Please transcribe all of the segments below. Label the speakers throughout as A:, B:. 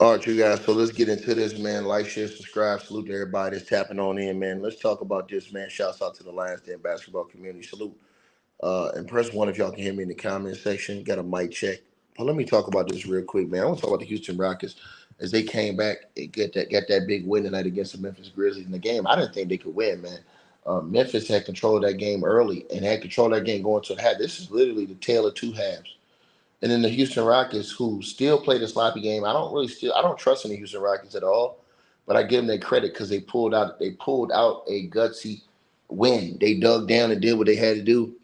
A: All right, you guys. So let's get into this, man. Like, share, subscribe. Salute to everybody that's tapping on in, man. Let's talk about this, man. Shouts out to the Lions Den basketball community. Salute. And press one if y'all can hear me in the comment section. Got a mic check. But let me talk about this real quick, man. I want to talk about the Houston Rockets as they came back and got that big win tonight against the Memphis Grizzlies in the game. I didn't think they could win, man. Memphis had control of that game early and had control of that game going to the half. This is literally the tale of two halves. And then the Houston Rockets, who still played a sloppy game. I don't trust in the Houston Rockets at all. But I give them their credit because they pulled out a gutsy win. They dug down and did what they had to do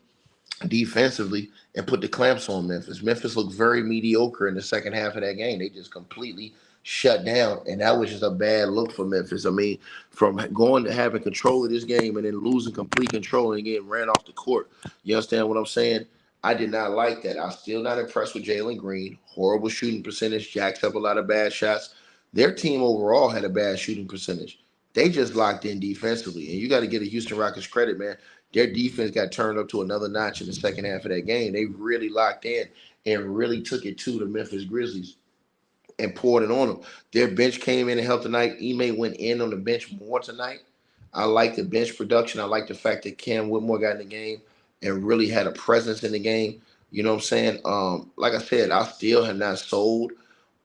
A: defensively and put the clamps on Memphis. Memphis looked very mediocre in the second half of that game. They just completely shut down, and that was just a bad look for Memphis. I mean, from going to having control of this game and then losing complete control and getting ran off the court. You understand what I'm saying? I did not like that. I'm still not impressed with Jalen Green. Horrible shooting percentage, jacks up a lot of bad shots. Their team overall had a bad shooting percentage. They just locked in defensively, and you got to give the Houston Rockets credit, man. Their defense got turned up to another notch in the second half of that game. They really locked in and really took it to the Memphis Grizzlies and poured it on them. Their bench came in and helped tonight. Ime went in on the bench more tonight. I like the bench production. I like the fact that Cam Whitmore got in the game and really had a presence in the game. You know what I'm saying? Like I said, I still have not sold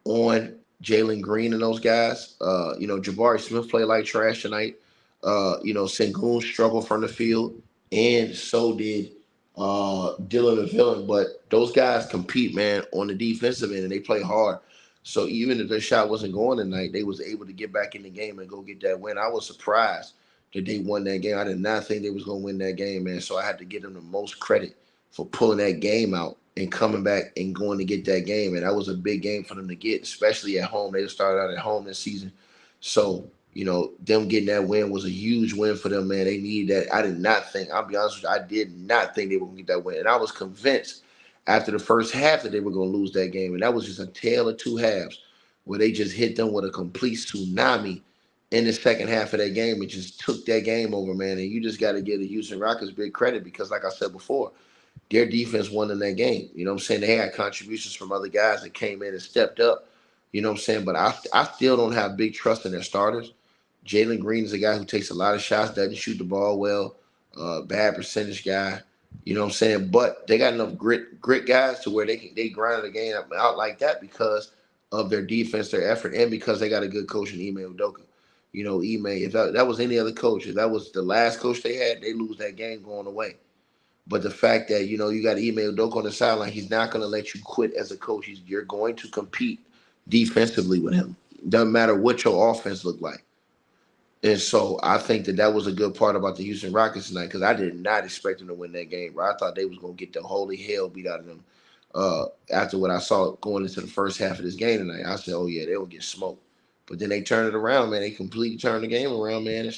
A: on Jalen Green and those guys. Jabari Smith played like trash tonight. Sengun struggled from the field, and so did Dylan the Villain. But those guys compete, man, on the defensive end, and they play hard. So even if their shot wasn't going tonight, they was able to get back in the game and go get that win. I was surprised that they won that game. I did not think they was going to win that game, man. So I had to give them the most credit for pulling that game out and coming back and going to get that game. And that was a big game for them to get, especially at home. They just started out at home this season. So, them getting that win was a huge win for them, man. They needed that. I did not think, I'll be honest with you, I did not think they were going to get that win. And I was convinced after the first half that they were going to lose that game. And that was just a tale of two halves where they just hit them with a complete tsunami in the second half of that game and just took that game over, man. And you just got to give the Houston Rockets big credit because, like I said before, their defense won in that game. You know what I'm saying? They had contributions from other guys that came in and stepped up. You know what I'm saying? But I still don't have big trust in their starters. Jalen Green is a guy who takes a lot of shots, doesn't shoot the ball well, bad percentage guy. You know what I'm saying? But they got enough grit guys to where they grind the game out like that because of their defense, their effort, and because they got a good coach in Ime Udoka. Ime, if that was any other coach, if that was the last coach they had, they lose that game going away. But the fact that you got Ime Udoka on the sideline, he's not going to let you quit as a coach. You're going to compete defensively with him. Doesn't matter what your offense look like. And so I think that was a good part about the Houston Rockets tonight because I did not expect them to win that game. Bro. I thought they was going to get the holy hell beat out of them after what I saw going into the first half of this game tonight. I said, oh, yeah, they will get smoked. But then they turned it around, man. They completely turned the game around, man, and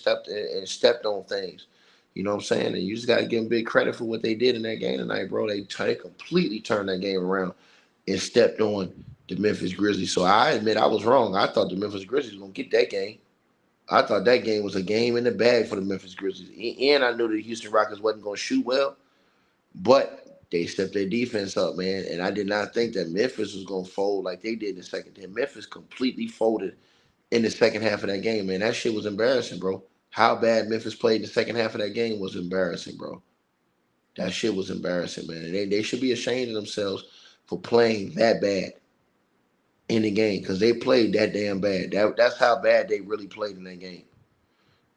A: stepped on things. You know what I'm saying? And you just got to give them big credit for what they did in that game tonight, bro. They completely turned that game around and stepped on the Memphis Grizzlies. So I admit I was wrong. I thought the Memphis Grizzlies were going to get that game. I thought that game was a game in the bag for the Memphis Grizzlies. And I knew the Houston Rockets wasn't going to shoot well, but they stepped their defense up, man. And I did not think that Memphis was going to fold like they did in the second half. Memphis completely folded in the second half of that game, man. That shit was embarrassing, bro. How bad Memphis played in the second half of that game was embarrassing, bro. That shit was embarrassing, man. And they should be ashamed of themselves for playing that bad in the game because they played that damn bad. That's how bad they really played in that game.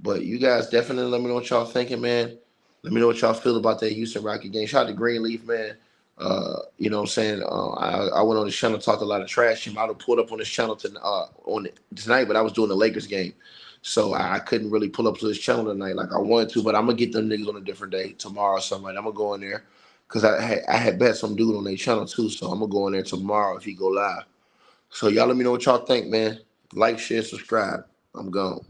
A: But you guys definitely let me know what y'all thinking, man. Let me know what y'all feel about that Houston Rocket game. Shout out to Greenleaf, man. You know what I'm saying? I went on this channel, talked a lot of trash. I would have pulled up on this channel tonight, but I was doing the Lakers game. So I couldn't really pull up to this channel tonight like I wanted to, but I'm going to get them niggas on a different day, tomorrow or something. I'm going to go in there because I had bet some dude on their channel too. So I'm going to go in there tomorrow if he go live. So y'all let me know what y'all think, man. Like, share, subscribe. I'm gone.